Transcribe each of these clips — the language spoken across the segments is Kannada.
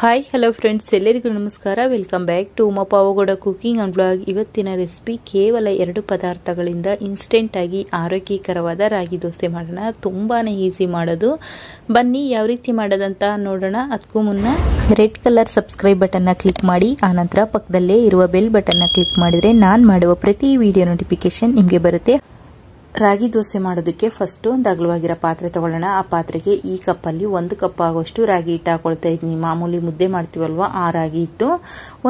ಹಾಯ್ ಹಲೋ ಫ್ರೆಂಡ್ಸ್, ಎಲ್ಲರಿಗೂ ನಮಸ್ಕಾರ. Welcome back to Uma pavagada cooking and blog. ಇವತ್ತಿನ ರೆಸಿಪಿ ಕೇವಲ 2 ಪದಾರ್ಥಗಳಿಂದ ಇನ್ಸ್ಟೆಂಟ್ ಆಗಿ ಆರೋಗ್ಯಕರವಾದ ರಾಗಿ ದೋಸೆ ಮಾಡೋಣ. ತುಂಬಾನೇ ಈಸಿ ಮಾಡೋದು. ಬನ್ನಿ ಯಾವ ರೀತಿ ಮಾಡೋದಂತ ನೋಡೋಣ. ಅದಕ್ಕೂ ಮುನ್ನ red colour subscribe button click ಮಾಡಿ, ಆನಂತರ ಪಕ್ಕದಲ್ಲೇ ಇರುವ ಬೆಲ್ ಬಟನ್ ಕ್ಲಿಕ್ ಮಾಡಿದ್ರೆ ನಾನು ಮಾಡುವ ಪ್ರತಿ ವಿಡಿಯೋ ನೋಟಿಫಿಕೇಶನ್ ನಿಮಗೆ ಬರುತ್ತೆ. ರಾಗಿ ದೋಸೆ ಮಾಡೋದಕ್ಕೆ ಫಸ್ಟ್ ಒಂದು ಅಗಲವಾಗಿರೋ ಪಾತ್ರೆ ತಗೊಳ್ಳೋಣ. ಆ ಪಾತ್ರೆಗೆ ಈ ಕಪ್ಪಲ್ಲಿ 1 ಕಪ್ ಆಗೋಷ್ಟು ರಾಗಿ ಹಿಟ್ಟು ಹಾಕೊಳ್ತಾ ಇದ್ದೀನಿ. ಮಾಮೂಲಿ ಮುದ್ದೆ ಮಾಡ್ತೀವಲ್ವಾ ಆ ರಾಗಿ ಹಿಟ್ಟು.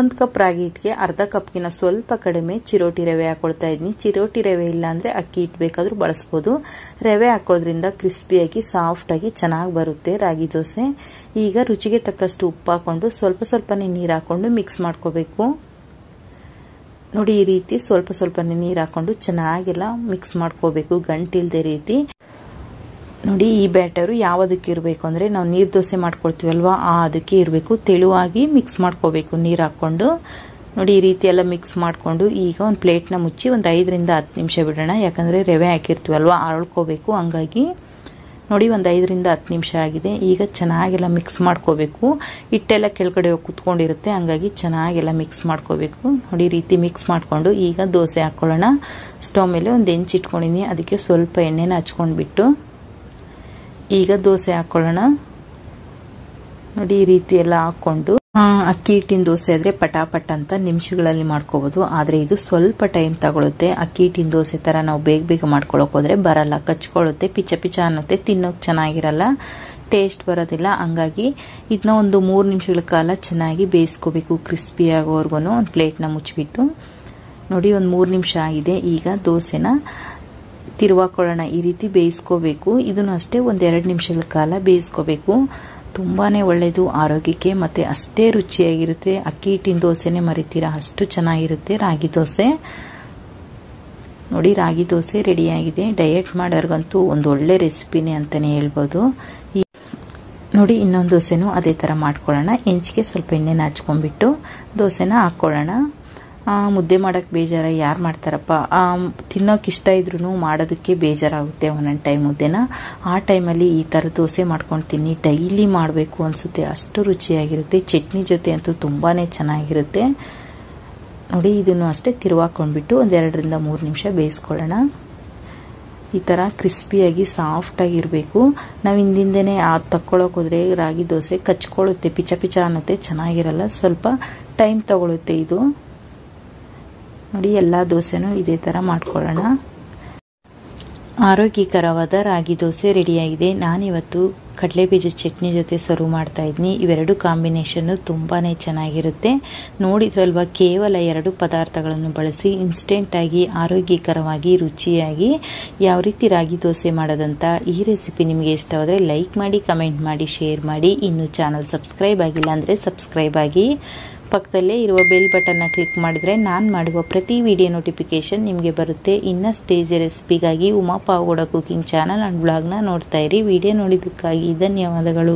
1 ಕಪ್ ರಾಗಿ ಹಿಟ್ಟಿಗೆ ಅರ್ಧ ಕಪ್ಗಿನ ಸ್ವಲ್ಪ ಕಡಿಮೆ ಚಿರೋಟಿ ರವೆ ಹಾಕೊಳ್ತಾ ಇದ್ದೀನಿ. ಚಿರೋಟಿ ರವೆ ಇಲ್ಲ ಅಂದ್ರೆ ಅಕ್ಕಿ ಹಿಟ್ಟು ಬೇಕಾದ್ರೂ ಬಳಸಬಹುದು. ರವೆ ಹಾಕೋದ್ರಿಂದ ಕ್ರಿಸ್ಪಿಯಾಗಿ ಸಾಫ್ಟ್ ಆಗಿ ಚೆನ್ನಾಗಿ ಬರುತ್ತೆ ರಾಗಿ ದೋಸೆ. ಈಗ ರುಚಿಗೆ ತಕ್ಕಷ್ಟು ಉಪ್ಪು ಹಾಕೊಂಡು ಸ್ವಲ್ಪನೇ ನೀರು ಹಾಕೊಂಡು ಮಿಕ್ಸ್ ಮಾಡ್ಕೋಬೇಕು. ನೋಡಿ, ಈ ರೀತಿ ಸ್ವಲ್ಪನೇ ನೀರು ಹಾಕೊಂಡು ಚೆನ್ನಾಗೆಲ್ಲ ಮಿಕ್ಸ್ ಮಾಡ್ಕೋಬೇಕು, ಗಂಟಿಲ್ದೆ ರೀತಿ. ನೋಡಿ, ಈ ಬ್ಯಾಟರು ಯಾವದಕ್ಕೆ ಇರಬೇಕು ಅಂದ್ರೆ ನಾವು ನೀರ್ ದೋಸೆ ಮಾಡ್ಕೊಳ್ತೀವಲ್ವಾ ಅದಕ್ಕೆ ಇರಬೇಕು. ತೆಳುವಾಗಿ ಮಿಕ್ಸ್ ಮಾಡ್ಕೋಬೇಕು ನೀರು ಹಾಕೊಂಡು. ನೋಡಿ, ಈ ರೀತಿ ಎಲ್ಲ ಮಿಕ್ಸ್ ಮಾಡ್ಕೊಂಡು ಈಗ ಒಂದು ಪ್ಲೇಟ್ನ ಮುಚ್ಚಿ ಒಂದು 5 ರಿಂದ 10 ನಿಮಿಷ ಬಿಡೋಣ. ಯಾಕಂದ್ರೆ ರವೆ ಹಾಕಿರ್ತೀವಲ್ವಾ ಅರಳ್ಕೋಬೇಕು. ಹಂಗಾಗಿ ನೋಡಿ, ಒಂದು 5 ರಿಂದ 10 ನಿಮಿಷ ಆಗಿದೆ. ಈಗ ಚೆನ್ನಾಗೆಲ್ಲ ಮಿಕ್ಸ್ ಮಾಡ್ಕೋಬೇಕು. ಹಿಟ್ಟೆಲ್ಲ ಕೆಳಗಡೆ ಹೋಗಿ ಕುತ್ಕೊಂಡಿರುತ್ತೆ, ಹಂಗಾಗಿ ಚೆನ್ನಾಗೆಲ್ಲ ಮಿಕ್ಸ್ ಮಾಡ್ಕೋಬೇಕು. ನೋಡಿ, ಈ ರೀತಿ ಮಿಕ್ಸ್ ಮಾಡ್ಕೊಂಡು ಈಗ ದೋಸೆ ಹಾಕೊಳ್ಳೋಣ. ಸ್ಟವ್ ಮೇಲೆ ಒಂದು ಹೆಂಚು ಇಟ್ಕೊಂಡಿನಿ, ಅದಕ್ಕೆ ಸ್ವಲ್ಪ ಎಣ್ಣೆನ ಹಚ್ಕೊಂಡ್ಬಿಟ್ಟು ಈಗ ದೋಸೆ ಹಾಕೊಳ್ಳೋಣ. ನೋಡಿ, ಈ ರೀತಿ ಎಲ್ಲ ಹಾಕೊಂಡು ಅಕ್ಕಿ ಹಿಟ್ಟಿನ ದೋಸೆ ಆದ್ರೆ ಪಟಾಪಟ್ ಅಂತ ನಿಮಿಷಗಳಲ್ಲಿ ಮಾಡ್ಕೋಬಹುದು. ಆದ್ರೆ ಇದು ಸ್ವಲ್ಪ ಟೈಮ್ ತಗೊಳುತ್ತೆ. ಅಕ್ಕಿ ಹಿಟ್ಟಿನ ದೋಸೆ ತರ ನಾವು ಬೇಗ ಮಾಡ್ಕೊಳಕ್ ಹೋದ್ರೆ ಬರಲ್ಲ, ಕಚ್ಕೊಳ್ಳುತ್ತೆ, ಪಿಚ ಅನ್ನುತ್ತೆ, ತಿನ್ನೋಕ್ ಚೆನ್ನಾಗಿರಲ್ಲ, ಟೇಸ್ಟ್ ಬರೋದಿಲ್ಲ. ಹಂಗಾಗಿ ಇದನ್ನ ಒಂದು 3 ನಿಮಿಷಗಳ ಕಾಲ ಚೆನ್ನಾಗಿ ಬೇಯಿಸ್ಕೋಬೇಕು, ಕ್ರಿಸ್ಪಿ ಆಗೋವರೆಗೂ. ಒಂದು ಪ್ಲೇಟ್ನ ಮುಚ್ಚಿಬಿಟ್ಟು ನೋಡಿ, ಒಂದು 3 ನಿಮಿಷ ಆಗಿದೆ. ಈಗ ದೋಸೆನ ತಿರುವಾಕೊಳ್ಳೋಣ. ಈ ರೀತಿ ಬೇಯಿಸ್ಕೋಬೇಕು. ಇದನ್ನು ಅಷ್ಟೇ ಒಂದ್ 2 ನಿಮಿಷಗಳ ಕಾಲ ಬೇಯಿಸ್ಕೋಬೇಕು. ತುಂಬಾನೇ ಒಳ್ಳೇದು ಆರೋಗ್ಯಕ್ಕೆ, ಮತ್ತೆ ಅಷ್ಟೇ ರುಚಿಯಾಗಿರುತ್ತೆ. ಅಕ್ಕಿ ಹಿಟ್ಟಿನ ದೋಸೆನೆ ಮರಿತೀರಾ, ಅಷ್ಟು ಚೆನ್ನಾಗಿರುತ್ತೆ ರಾಗಿ ದೋಸೆ. ನೋಡಿ, ರಾಗಿ ದೋಸೆ ರೆಡಿ ಆಗಿದೆ. ಡಯಟ್ ಮಾಡೋರ್ಗಂತೂ ಒಂದು ಒಳ್ಳೆ ರೆಸಿಪಿನೇ ಅಂತಾನೆ ಹೇಳ್ಬೋದು. ನೋಡಿ, ಇನ್ನೊಂದು ದೋಸೆನೂ ಅದೇ ತರ ಮಾಡ್ಕೊಳ್ಳೋಣ. ಹೆಂಚಿಗೆ ಸ್ವಲ್ಪ ಎಣ್ಣೆನ ಹಚ್ಕೊಂಡ್ಬಿಟ್ಟು ದೋಸೆನ ಹಾಕೊಳ್ಳೋಣ. ಮುದ್ದೆ ಮಾಡಕ್ ಬೇಜಾರ, ಯಾರು ಮಾಡ್ತಾರಪ್ಪ, ತಿನ್ನೋಕ್ ಇಷ್ಟ ಇದ್ರು ಮಾಡೋದಕ್ಕೆ ಬೇಜಾರಾಗುತ್ತೆ ಒಂದೊಂದು ಟೈಮ್ ಮುದ್ದೆನ. ಆ ಟೈಮಲ್ಲಿ ಈ ತರ ದೋಸೆ ಮಾಡ್ಕೊಂಡು ತಿನ್ನಿ, ಡೈಲಿ ಮಾಡಬೇಕು ಅನ್ಸುತ್ತೆ, ಅಷ್ಟು ರುಚಿಯಾಗಿರುತ್ತೆ. ಚಟ್ನಿ ಜೊತೆ ಅಂತೂ ತುಂಬಾನೇ ಚೆನ್ನಾಗಿರುತ್ತೆ. ನೋಡಿ, ಇದನ್ನು ಅಷ್ಟೇ ತಿರುವಾಕೊಂಡ್ಬಿಟ್ಟು ಒಂದ್ 2 ರಿಂದ 3 ನಿಮಿಷ ಬೇಯಿಸ್ಕೊಳ್ಳೋಣ. ಈ ತರ ಕ್ರಿಸ್ಪಿಯಾಗಿ ಸಾಫ್ಟ್ ಆಗಿರ್ಬೇಕು. ನಾವು ಹಿಂದಿಂದೇನೆ ತಕ್ಕೊಳಕ್ ಹೋದ್ರೆ ರಾಗಿ ದೋಸೆ ಕಚ್ಕೊಳ್ಳುತ್ತೆ, ಪಿಚ ಅನ್ನುತ್ತೆ, ಚೆನ್ನಾಗಿರಲ್ಲ, ಸ್ವಲ್ಪ ಟೈಮ್ ತಗೊಳುತ್ತೆ ಇದು. ನೋಡಿ, ಎಲ್ಲಾ ದೋಸೆನೂ ಇದೇ ತರ ಮಾಡ್ಕೊಳ್ಳೋಣ. ಆರೋಗ್ಯಕರವಾದ ರಾಗಿ ದೋಸೆ ರೆಡಿಯಾಗಿದೆ. ನಾನಿವತ್ತು ಕಡಲೆಬೀಜ ಚಟ್ನಿ ಜೊತೆ ಸರ್ವ್ ಮಾಡ್ತಾ ಇದ್ದೀನಿ. ಇವೆರಡು ಕಾಂಬಿನೇಷನ್ ತುಂಬಾನೇ ಚೆನ್ನಾಗಿರುತ್ತೆ. ನೋಡಿದ್ರಲ್ವಾ, ಕೇವಲ 2 ಪದಾರ್ಥಗಳನ್ನು ಬಳಸಿ ಇನ್ಸ್ಟೆಂಟ್ ಆಗಿ ಆರೋಗ್ಯಕರವಾಗಿ ರುಚಿಯಾಗಿ ಯಾವ ರೀತಿ ರಾಗಿ ದೋಸೆ ಮಾಡೋದಂತ. ಈ ರೆಸಿಪಿ ನಿಮಗೆ ಇಷ್ಟವಾದರೆ ಲೈಕ್ ಮಾಡಿ, ಕಮೆಂಟ್ ಮಾಡಿ, ಶೇರ್ ಮಾಡಿ. ಇನ್ನು ಚಾನಲ್ ಸಬ್ಸ್ಕ್ರೈಬ್ ಆಗಿಲ್ಲ ಅಂದ್ರೆ ಸಬ್ಸ್ಕ್ರೈಬ್ ಆಗಿ. ಪಕ್ಕದಲ್ಲೇ ಇರುವ ಬೆಲ್ ಬಟನ್ನ ಕ್ಲಿಕ್ ಮಾಡಿದ್ರೆ ನಾನು ಮಾಡುವ ಪ್ರತಿ ವಿಡಿಯೋ ನೋಟಿಫಿಕೇಶನ್ ನಿಮಗೆ ಬರುತ್ತೆ. ಇನ್ನಷ್ಟು ಈಜಿ ರೆಸಿಪಿಗಾಗಿ Uma pavagada cooking channel and ಬ್ಲಾಗ್ನ ನೋಡ್ತಾ ಇರಿ. ವಿಡಿಯೋ ನೋಡಿದ್ದಕ್ಕಾಗಿ ಧನ್ಯವಾದಗಳು.